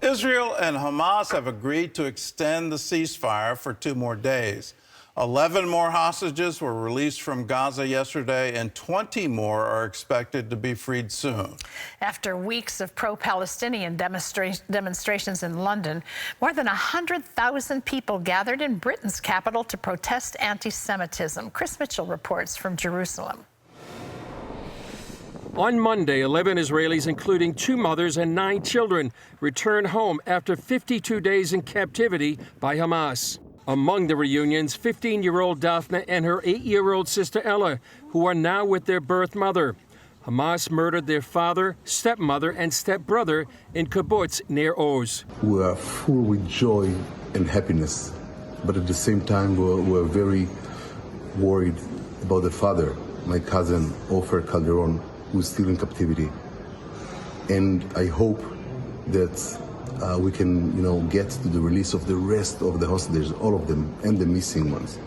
Israel and Hamas have agreed to extend the ceasefire for 2 more days. 11 more hostages were released from Gaza yesterday, and 20 more are expected to be freed soon. After weeks of pro-Palestinian demonstrations in London, more than 100,000 people gathered in Britain's capital to protest anti-Semitism. Chris Mitchell reports from Jerusalem. On Monday, 11 Israelis, including 2 mothers and 9 children, returned home after 52 days in captivity by Hamas. Among the reunions, 15-year-old Dafna and her 8-year-old sister Ella, who are now with their birth mother. Hamas murdered their father, stepmother, and stepbrother in Kibbutz Nir Oz. We are full with joy and happiness, but at the same time, we're very worried about the father, my cousin, Ofer Calderon, who's still in captivity. And I hope that we can, get to the release of the rest of the hostages, all of them, and the missing ones,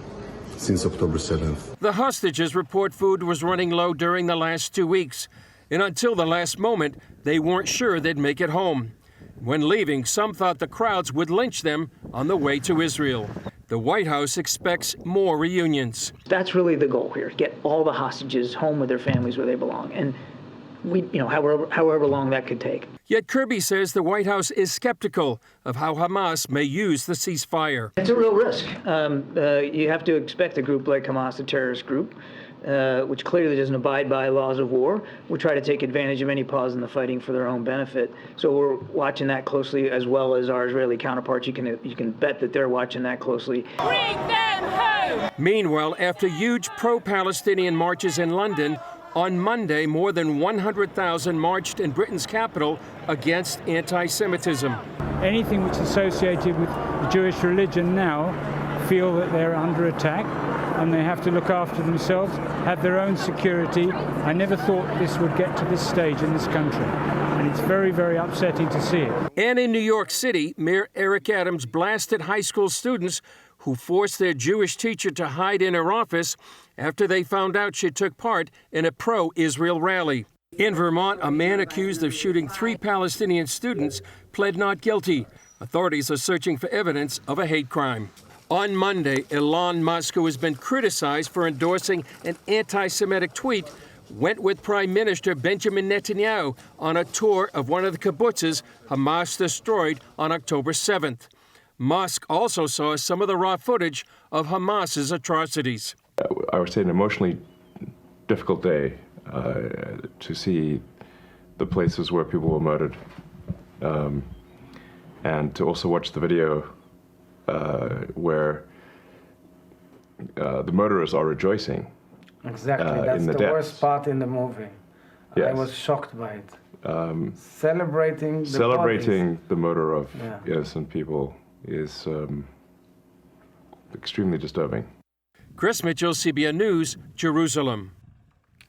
since October 7th. The hostages report food was running low during the last 2 weeks, and until the last moment, they weren't sure they'd make it home. When leaving, some thought the crowds would lynch them on the way to Israel. The White House expects more reunions. That's really the goal here, get all the hostages home with their families where they belong. And however long that could take. Yet Kirby says the White House is skeptical of how Hamas may use the ceasefire. It's a real risk. You have to expect a group like Hamas, a terrorist group, which clearly doesn't abide by laws of war, will try to take advantage of any pause in the fighting for their own benefit. So we're watching that closely, as well as our Israeli counterparts. You can bet that they're watching that closely. Bring them home! Meanwhile, after huge pro-Palestinian marches in London, on Monday, more than 100,000 marched in Britain's capital against anti-Semitism. Anything which is associated with the Jewish religion now feel that they're under attack and they have to look after themselves, have their own security. I never thought this would get to this stage in this country, and it's very, very upsetting to see it. And in New York City, Mayor Eric Adams blasted high school students who forced their Jewish teacher to hide in her office after they found out she took part in a pro-Israel rally. In Vermont, a man accused of shooting 3 Palestinian students pled not guilty. Authorities are searching for evidence of a hate crime. On Monday, Elon Musk, who has been criticized for endorsing an anti-Semitic tweet, went with Prime Minister Benjamin Netanyahu on a tour of one of the kibbutzes Hamas destroyed on October 7th. Musk also saw some of the raw footage of Hamas's atrocities. I would say an emotionally difficult day to see the places where people were murdered, and to also watch the video where the murderers are rejoicing. Exactly, that's the worst part in the movie. Yes. I was shocked by it. Celebrating the murder of innocent people is extremely disturbing. Chris Mitchell, CBN News, Jerusalem.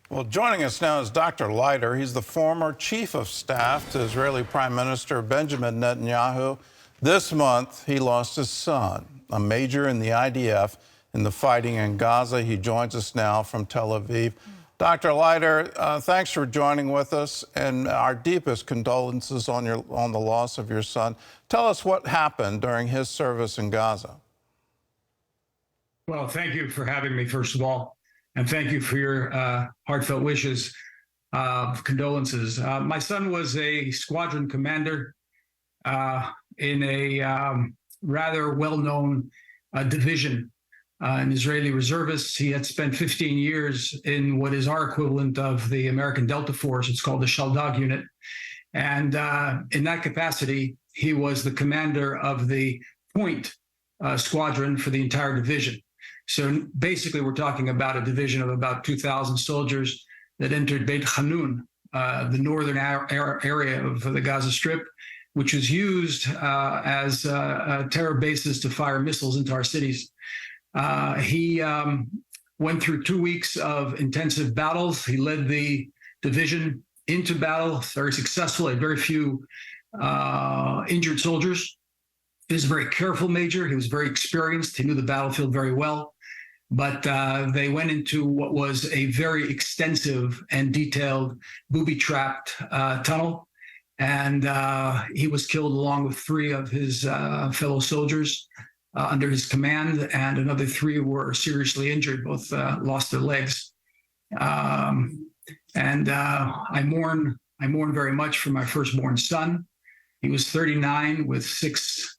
Well, joining us now is Dr. Leiter. He's the former chief of staff to Israeli Prime Minister Benjamin Netanyahu. This month, he lost his son, a major in the IDF, in the fighting in Gaza. He joins us now from Tel Aviv. Dr. Leiter, thanks for joining with us, and our deepest condolences on the loss of your son. Tell us what happened during his service in Gaza. Well, thank you for having me, first of all, and thank you for your heartfelt wishes, condolences. My son was a squadron commander in a rather well-known division. An Israeli reservist. He had spent 15 years in what is our equivalent of the American Delta Force. It's called the Shaldag unit. And in that capacity, he was the commander of the Point squadron for the entire division. So basically, we're talking about a division of about 2,000 soldiers that entered Beit Hanun, the northern area of the Gaza Strip, which was used as terror bases to fire missiles into our cities. He went through 2 weeks of intensive battles. He led the division into battle, very successful, had very few injured soldiers. He was a very careful major. He was very experienced. He knew the battlefield very well. But they went into what was a very extensive and detailed booby-trapped tunnel. And he was killed along with 3 of his fellow soldiers under his command, and another 3 were seriously injured, both lost their legs. And I mourn very much for my firstborn son. He was 39 with 6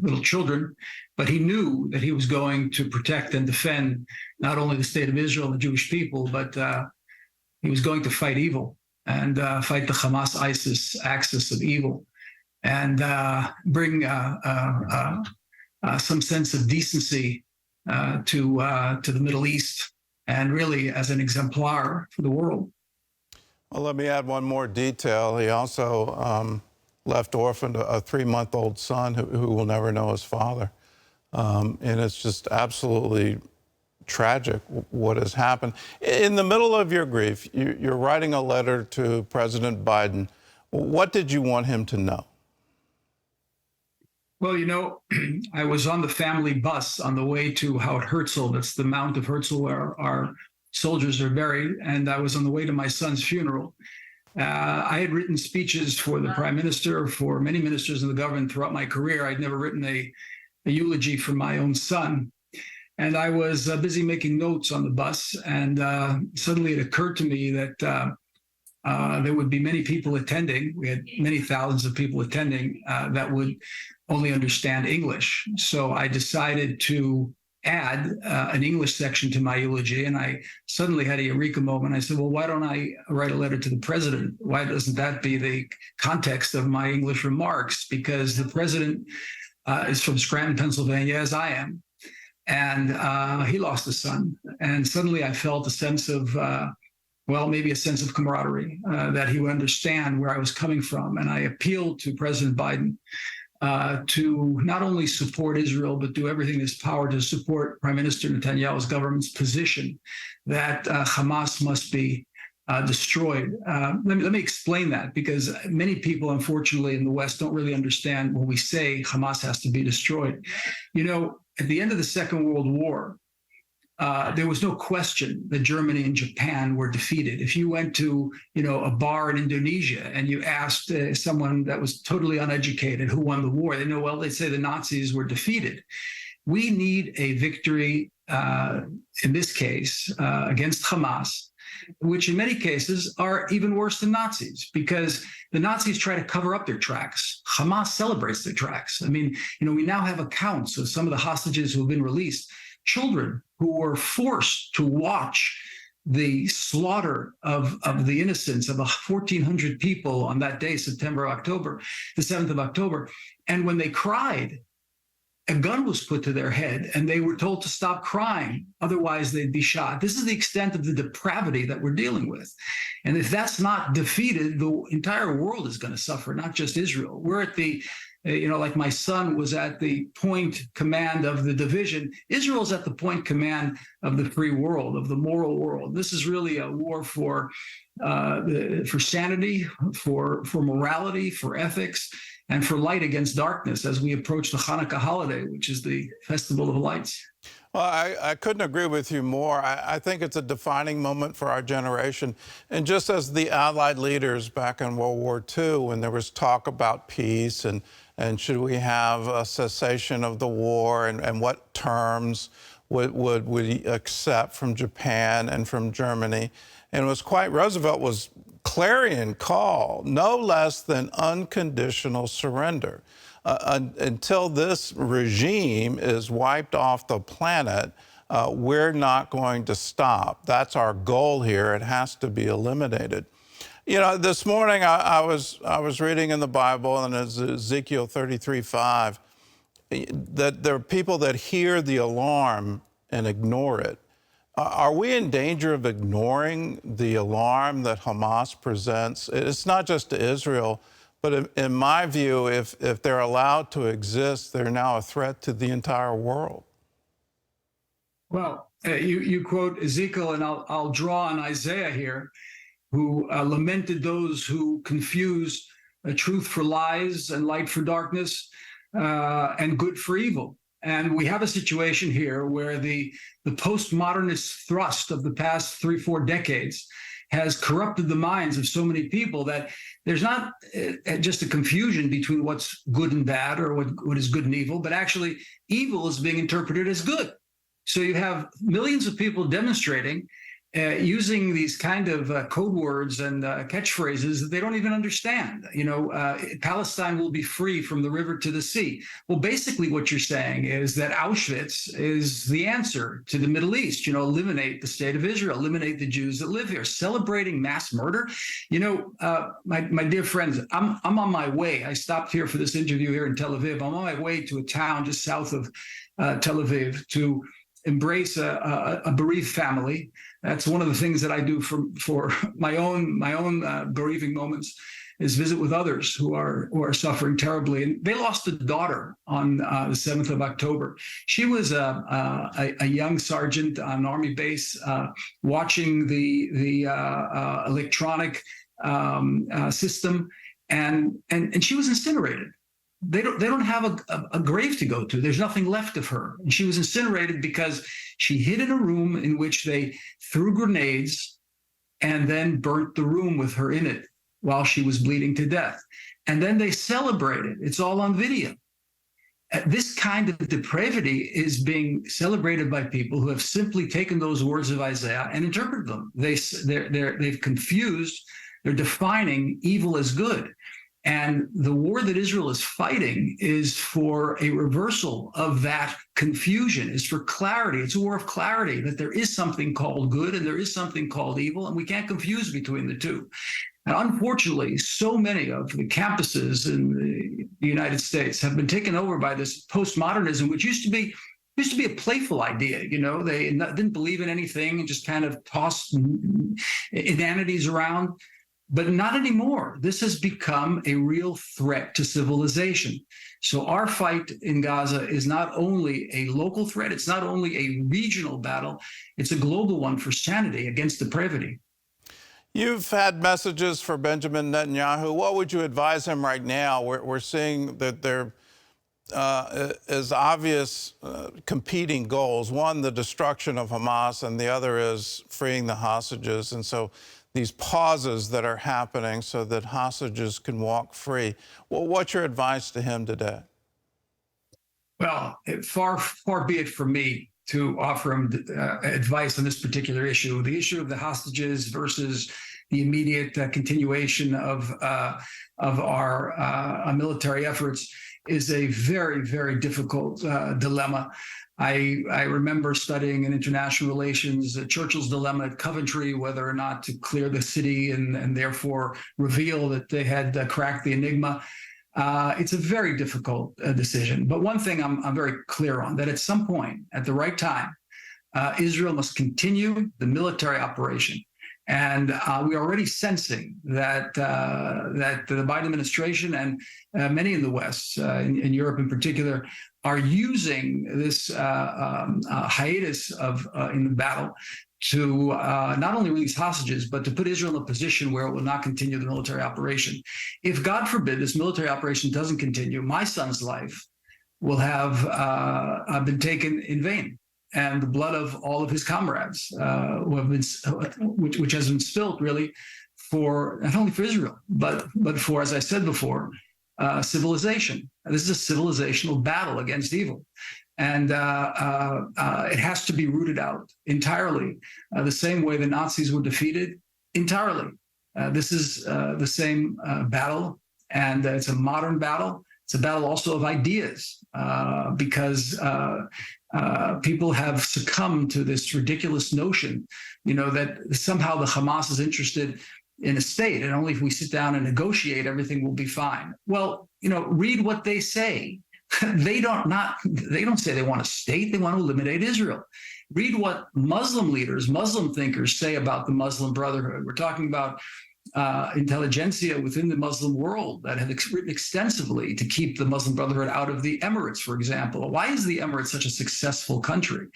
little children, but he knew that he was going to protect and defend not only the state of Israel and the Jewish people, but he was going to fight evil and fight the Hamas-ISIS axis of evil, and bring some sense of decency to the Middle East, and really as an exemplar for the world. Well, let me add one more detail. He also left orphaned a 3-month-old son who will never know his father. And it's just absolutely tragic what has happened. In the middle of your grief, you're writing a letter to President Biden. What did you want him to know? Well, you know, I was on the family bus on the way to Haut Herzl. That's the Mount of Herzl where our soldiers are buried. And I was on the way to my son's funeral. I had written speeches for the prime minister, for many ministers in the government throughout my career. I'd never written a eulogy for my own son. And I was busy making notes on the bus. And suddenly it occurred to me that there would be many people attending. We had many thousands of people attending that would only understand English. So I decided to add an English section to my eulogy, and I suddenly had a eureka moment. I said, well, why don't I write a letter to the president? Why doesn't that be the context of my English remarks? Because the president is from Scranton, Pennsylvania, as I am, and he lost a son. And suddenly I felt a sense of, well, maybe a sense of camaraderie, that he would understand where I was coming from. And I appealed to President Biden to not only support Israel, but do everything in his power to support Prime Minister Netanyahu's government's position that Hamas must be destroyed. Let me explain that, because many people, unfortunately, in the West don't really understand when we say Hamas has to be destroyed. You know, at the end of the Second World War, there was no question that Germany and Japan were defeated. If you went to, a bar in Indonesia and you asked someone that was totally uneducated who won the war, they'd say the Nazis were defeated. We need a victory, in this case, against Hamas, which in many cases are even worse than Nazis, because the Nazis try to cover up their tracks. Hamas celebrates their tracks. I mean, we now have accounts of some of the hostages who have been released, children who were forced to watch the slaughter of the innocents of 1,400 people on that day, the 7th of October. And when they cried, a gun was put to their head and they were told to stop crying, otherwise they'd be shot. This is the extent of the depravity that we're dealing with. And if that's not defeated, the entire world is going to suffer, not just Israel. We're at the like my son was at the point command of the division. Israel's at the point command of the free world, of the moral world. This is really a war for sanity, for morality, for ethics, and for light against darkness as we approach the Hanukkah holiday, which is the festival of lights. Well, I couldn't agree with you more. I think it's a defining moment for our generation. And just as the Allied leaders back in World War II, when there was talk about peace and should we have a cessation of the war and what terms would we accept from Japan and from Germany. And it was Roosevelt was clarion call, no less than unconditional surrender. Until this regime is wiped off the planet, we're not going to stop. That's our goal here. It has to be eliminated. This morning I was reading in the Bible, and it's Ezekiel 33:5, that there are people that hear the alarm and ignore it. Are we in danger of ignoring the alarm that Hamas presents? It's not just to Israel, but in my view, if they're allowed to exist, they're now a threat to the entire world. Well, you quote Ezekiel, and I'll draw on Isaiah here, who lamented those who confuse truth for lies and light for darkness and good for evil. And we have a situation here where the postmodernist thrust of the past 3-4 decades has corrupted the minds of so many people that there's not just a confusion between what's good and bad or what is good and evil, but actually evil is being interpreted as good. So you have millions of people demonstrating using these kind of code words and catchphrases that they don't even understand. Palestine will be free from the river to the sea. Well, basically what you're saying is that Auschwitz is the answer to the Middle East. Eliminate the state of Israel, eliminate the Jews that live here. Celebrating mass murder. My dear friends, I'm on my way. I stopped here for this interview here in Tel Aviv. I'm on my way to a town just south of Tel Aviv to embrace a bereaved family. That's one of the things that I do for my own bereaving moments, is visit with others who are suffering terribly. And they lost a daughter on the 7th of October. She was a young sergeant on an army base watching the electronic system, and she was incinerated. They don't have a grave to go to. There's nothing left of her. And she was incinerated because she hid in a room in which they threw grenades and then burnt the room with her in it while she was bleeding to death. And then they celebrated. It's all on video. This kind of depravity is being celebrated by people who have simply taken those words of Isaiah and interpreted them. They've confused, they're defining evil as good. And the war that Israel is fighting is for a reversal of that confusion, is for clarity. It's a war of clarity, that there is something called good and there is something called evil, and we can't confuse between the two. And unfortunately, so many of the campuses in the United States have been taken over by this postmodernism, which used to be a playful idea. They didn't believe in anything and just kind of tossed inanities around. But not anymore. This has become a real threat to civilization. So our fight in Gaza is not only a local threat, it's not only a regional battle, it's a global one for sanity against depravity. You've had messages for Benjamin Netanyahu. What would you advise him right now? We're seeing that there is obvious competing goals. One, the destruction of Hamas, and the other is freeing the hostages. And so these pauses that are happening so that hostages can walk free. Well, what's your advice to him today? Well, far be it from me to offer him advice on this particular issue. The issue of the hostages versus the immediate continuation of our military efforts is a very, very difficult dilemma. I remember studying in international relations Churchill's dilemma at Coventry, whether or not to clear the city and therefore reveal that they had cracked the enigma. It's a very difficult decision. But one thing I'm very clear on, that at some point, at the right time, Israel must continue the military operation. And we're already sensing that the Biden administration and many in the West, in Europe in particular, are using this hiatus in the battle to not only release hostages, but to put Israel in a position where it will not continue the military operation. If, God forbid, this military operation doesn't continue, my son's life will have been taken in vain, and the blood of all of his comrades, which has been spilt really for not only for Israel, but for, as I said before, civilization. This is a civilizational battle against evil. And it has to be rooted out entirely, the same way the Nazis were defeated entirely. This is the same battle, and it's a modern battle. It's a battle also of ideas, because people have succumbed to this ridiculous notion, that somehow the Hamas is interested in a state, and only if we sit down and negotiate, everything will be fine. Well, read what they say. They don't say they want a state. They want to eliminate Israel. Read what Muslim leaders, Muslim thinkers say about the Muslim Brotherhood. We're talking about intelligentsia within the Muslim world that have written extensively to keep the Muslim Brotherhood out of the Emirates, for example. Why is the Emirates such a successful country?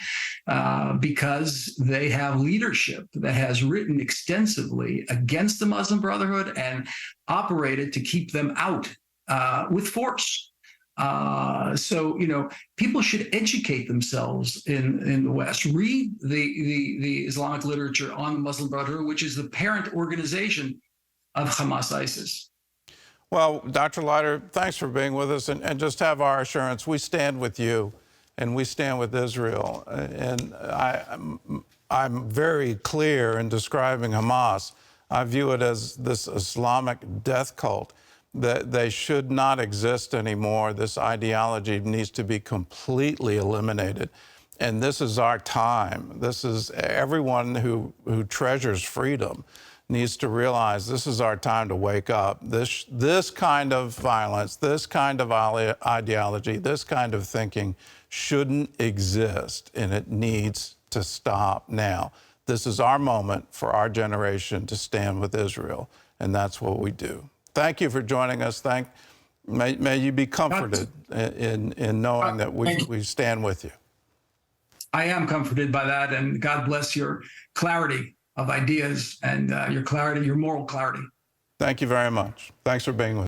Because they have leadership that has written extensively against the Muslim Brotherhood and operated to keep them out with force. So, people should educate themselves in the West. Read the Islamic literature on the Muslim Brotherhood, which is the parent organization of Hamas ISIS. Well, Dr. Leiter, thanks for being with us, and just have our assurance. We stand with you, and we stand with Israel. And I'm very clear in describing Hamas. I view it as this Islamic death cult, that they should not exist anymore. This ideology needs to be completely eliminated. And this is our time. This is everyone who treasures freedom needs to realize this is our time to wake up. This kind of violence, this kind of ideology, this kind of thinking shouldn't exist, and it needs to stop now. This is our moment for our generation to stand with Israel, and that's what we do. Thank you for joining us. May you be comforted in knowing that we stand with you. I am comforted by that, and God bless your clarity of ideas and your moral clarity. Thank you very much. Thanks for being with us.